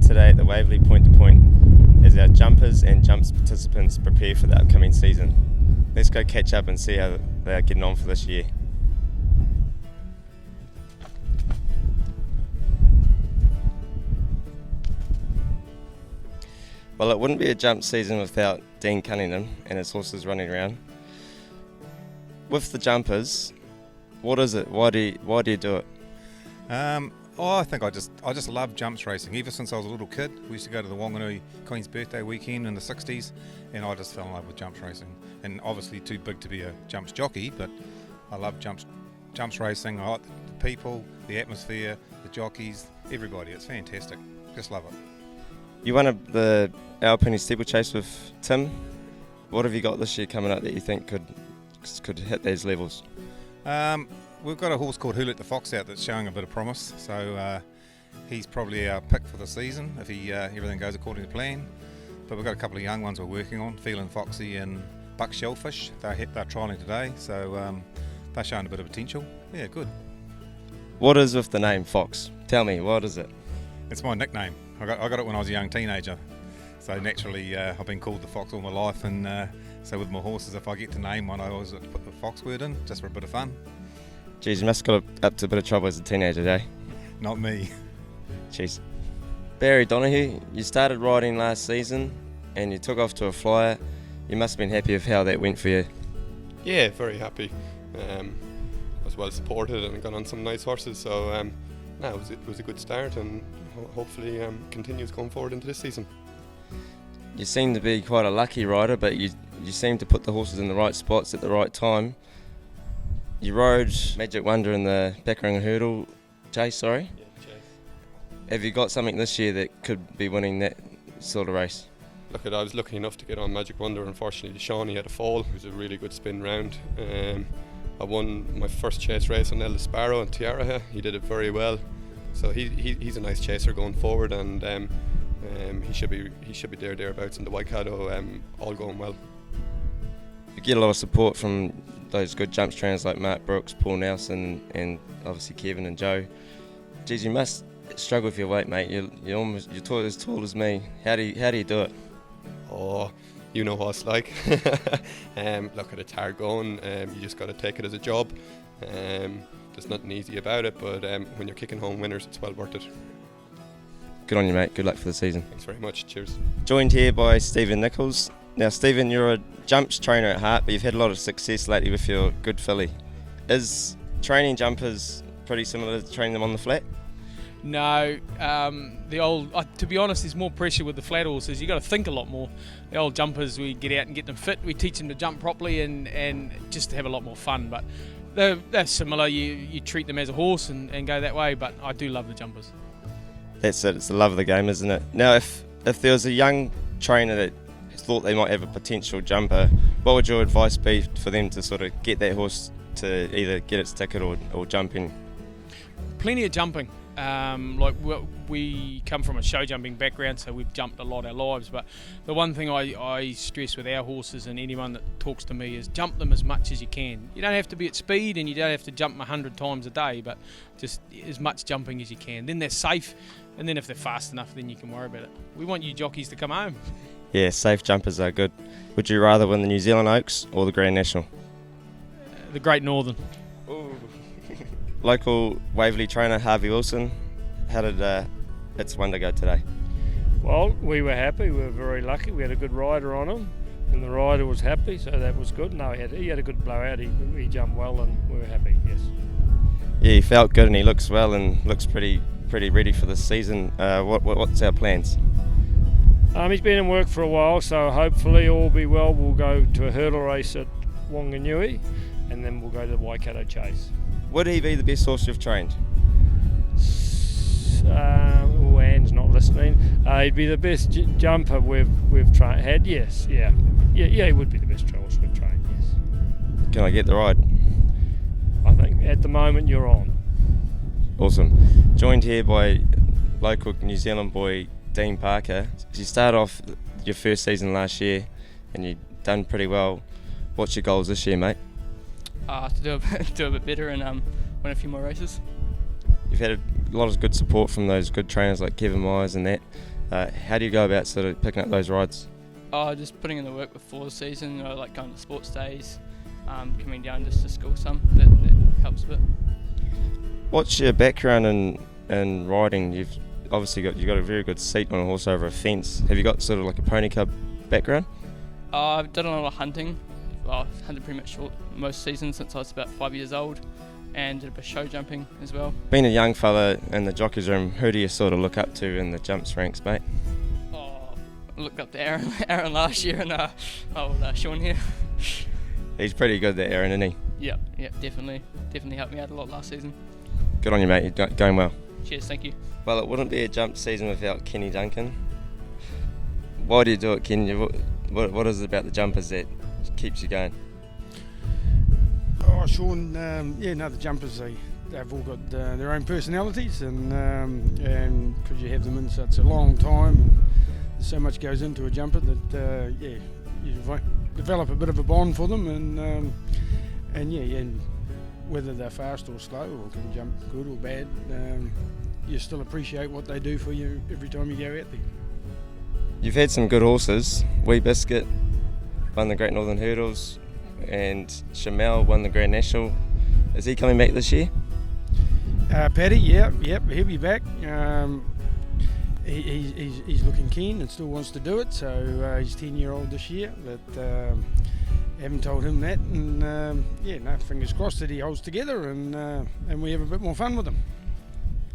today at the Waverley Point To Point as our jumpers and jumps participants prepare for the upcoming season. Let's go catch up and see how they are getting on for this year. Well, it wouldn't be a jump season without Dean Cunningham and his horses running around. With the jumpers, what is it? Why do you do it? I think I just love jumps racing. Ever since I was a little kid, we used to go to the Wanganui Queen's birthday weekend in the 60s, and I just fell in love with jumps racing. And obviously too big to be a jumps jockey, but I love jumps racing. I like the people, the atmosphere, the jockeys, everybody. It's fantastic. Just love it. You won the Alpine steeplechase with Tim. What have you got this year coming up that you think could hit these levels? We've got a horse called Who Let the Fox Out that's showing a bit of promise, so he's probably our pick for the season if everything goes according to plan. But we've got a couple of young ones we're working on, Feeling Foxy and Buck Shellfish. They're trialling today, so they're showing a bit of potential. Yeah, good. What is with the name Fox? Tell me, what is it? It's my nickname. I got it when I was a young teenager, so naturally I've been called the Fox all my life, and so with my horses, if I get to name one, I always put the Fox word in, just for a bit of fun. Jeez, you must have got up to a bit of trouble as a teenager, eh? Not me. Jeez. Barry Donahue, you started riding last season and you took off to a flyer. You must have been happy with how that went for you. Yeah, very happy. I was well supported and got on some nice horses, so it was a good start, and hopefully continues going forward into this season. You seem to be quite a lucky rider, but you seem to put the horses in the right spots at the right time. You rode Magic Wonder in the Backering Hurdle, Chase. Yeah, Chase. Have you got something this year that could be winning that sort of race? Look, I was lucky enough to get on Magic Wonder. Unfortunately, Shawnee had a fall. It was a really good spin round. I won my first chase race on Elder Sparrow and Tiaraha. He did it very well. So he's a nice chaser going forward, and he should be thereabouts in the Waikato, all going well. You get a lot of support from those good jumps trainers like Mark Brooks, Paul Nelson, and obviously Kevin and Joe. Geez, you must struggle with your weight, mate. You're as tall as me. How do you do it? Oh, you know what it's like. Look, it's hard going. You just got to take it as a job. There's nothing easy about it, but when you're kicking home winners, it's well worth it. Good on you, mate. Good luck for the season. Thanks very much. Cheers. Joined here by Stephen Nichols. Now, Stephen, you're a jumps trainer at heart, but you've had a lot of success lately with your good filly. Is training jumpers pretty similar to training them on the flat? No, to be honest, there's more pressure with the flat horses. You've got to think a lot more. The old jumpers, we get out and get them fit. We teach them to jump properly and just to have a lot more fun. But they're similar. You treat them as a horse and go that way. But I do love the jumpers. That's it. It's the love of the game, isn't it? Now, if there was a young trainer that thought they might have a potential jumper, what would your advice be for them to sort of get that horse to either get its ticket or jump in? Plenty of jumping. We come from a show jumping background, so we've jumped a lot our lives, but the one thing I stress with our horses and anyone that talks to me is jump them as much as you can. You don't have to be at speed and you don't have to jump 100 times a day, but just as much jumping as you can. Then they're safe, and then if they're fast enough, then you can worry about it. We want you jockeys to come home. Yeah, safe jumpers are good. Would you rather win the New Zealand Oaks or the Grand National? The Great Northern. Ooh. Local Waverley trainer Harvey Wilson, how did its Wonder go today? Well, we were happy. We were very lucky. We had a good rider on him, and the rider was happy, so that was good. No, he had a good blowout. He jumped well, and we were happy. Yes. Yeah, he felt good, and he looks well, and looks pretty ready for the season. What's our plans? He's been in work for a while, so hopefully all will be well. We'll go to a hurdle race at Wanganui, and then we'll go to the Waikato Chase. Would he be the best horse you've trained? Anne's not listening. He'd be the best jumper we've had. Yes, yeah, he would be the best horse we've trained. Yes. Can I get the ride? I think at the moment you're on. Awesome. Joined here by local New Zealand boy Dean Parker. You started off your first season last year, and you've done pretty well. What's your goals this year, mate? To do a bit better and win a few more races. You've had a lot of good support from those good trainers like Kevin Myers and that. How do you go about sort of picking up those rides? Just putting in the work before the season, like going to sports days, coming down just to school some. That helps a bit. What's your background in riding? You've obviously got a very good seat on a horse over a fence. Have you got sort of like a pony club background? I've done a lot of hunting. I've hunted pretty much most seasons since I was about 5 years old, and did a bit of show jumping as well. Being a young fella in the jockey's room, who do you sort of look up to in the jumps ranks, mate? I looked up to Aaron last year, and Sean here. He's pretty good there, Aaron, isn't he? Yep, definitely helped me out a lot last season. Good on you, mate. You're going well. Cheers, thank you. Well, it wouldn't be a jump season without Kenny Duncan. Why do you do it, Ken? What is it about the jumpers that keeps you going? Oh, Sean, the jumpers, they've all got their own personalities, and because you have them in such a long time, and there's so much goes into a jumper that, you develop a bit of a bond for them, and whether they're fast or slow or can jump good or bad, you still appreciate what they do for you every time you go out there. You've had some good horses. Wee Biscuit won the Great Northern Hurdles, and Shamel won the Grand National. Is he coming back this year? Paddy, yep, he'll be back. He's looking keen and still wants to do it, so he's 10-year-old this year, but haven't told him that, and fingers crossed that he holds together, and we have a bit more fun with him.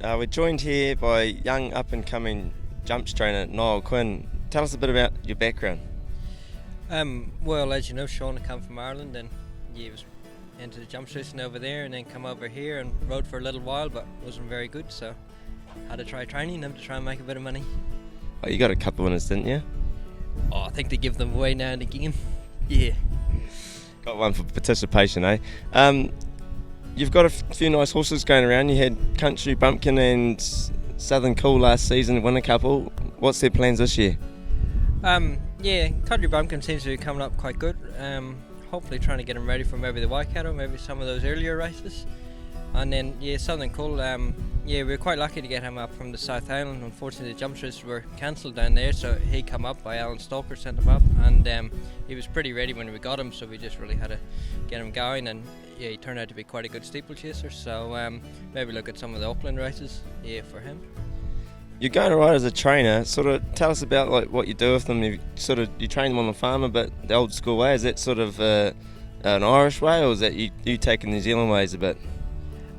We're joined here by young up-and-coming jumps trainer Niall Quinn. Tell us a bit about your background. Well, as you know, Sean, I come from Ireland, and he was into the jump racing over there, and then come over here and rode for a little while, but wasn't very good, so had to try training them to try and make a bit of money. Oh, you got a couple winners, didn't you? Oh, I think they give them away now and again. Yeah. Got one for participation, eh? You've got a few nice horses going around. You had Country Bumpkin and Southern Cool last season, won a couple. What's their plans this year? Country Bumpkin seems to be coming up quite good. Hopefully trying to get him ready for maybe the Waikato, maybe some of those earlier races. And then, Southern Cool, we were quite lucky to get him up from the South Island. Unfortunately, the jump races were cancelled down there, so he come up by Alan Stalker, sent him up, and he was pretty ready when we got him, so we just really had to get him going, and he turned out to be quite a good steeplechaser, so maybe look at some of the Auckland races for him. You're going to ride as a trainer. Sort of tell us about like what you do with them. You train them on the farm, but the old school way. Is that sort of an Irish way, or is that you take New Zealand ways a bit?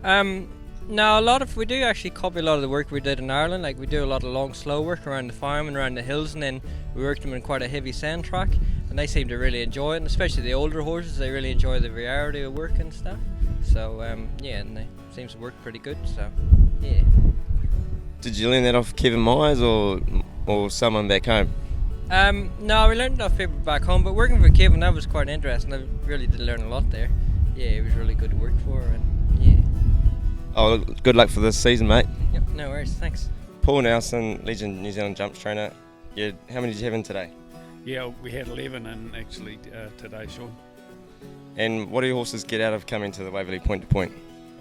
No, we do actually copy a lot of the work we did in Ireland. Like we do a lot of long, slow work around the farm and around the hills, and then we worked them in quite a heavy sand track, and they seem to really enjoy it. And especially the older horses, they really enjoy the variety of work and stuff. So and they seems to work pretty good. So yeah. Did you learn that off Kevin Myers or someone back home? No, we learned it off people back home, but working for Kevin, that was quite interesting. I really did learn a lot there. Yeah, it was really good to work for, and yeah. Oh, good luck for this season, mate. Yep, no worries, thanks. Paul Nelson, Legend New Zealand jumps trainer. How many did you have in today? Yeah, we had 11 in actually today, Sean. And what do your horses get out of coming to the Waverley Point To Point?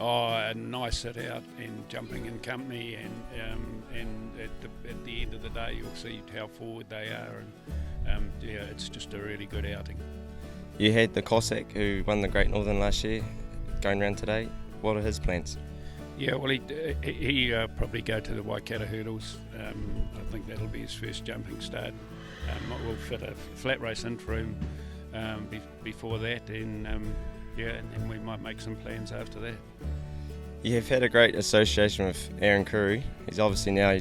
Oh, a nice sit out and jumping in company, and at the end of the day you'll see how forward they are, and it's just a really good outing. You had the Cossack who won the Great Northern last year going around today. What are his plans? Yeah, well, he probably go to the Waikato Hurdles. I think that'll be his first jumping start. We'll fit a flat race in for him before that, and then we might make some plans after that. You've had a great association with Aaron Curry. He's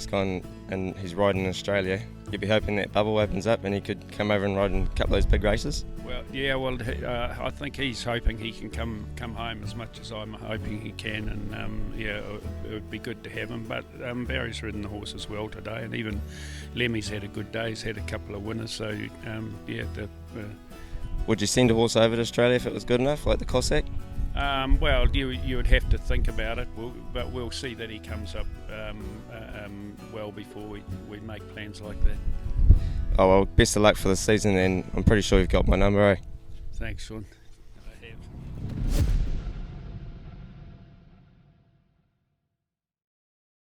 gone and he's riding in Australia. You'd be hoping that bubble opens up and he could come over and ride in a couple of those big races? Well, I think he's hoping he can come home as much as I'm hoping he can, and it would be good to have him. But Barry's ridden the horse as well today, and even Lemmy's had a good day. He's had a couple of winners, so Would you send a horse over to Australia if it was good enough, like the Cossack? Well, you would have to think about it, but we'll see that he comes up well before we make plans like that. Oh well, best of luck for the season, and I'm pretty sure you've got my number, eh? Thanks, Sean. I have.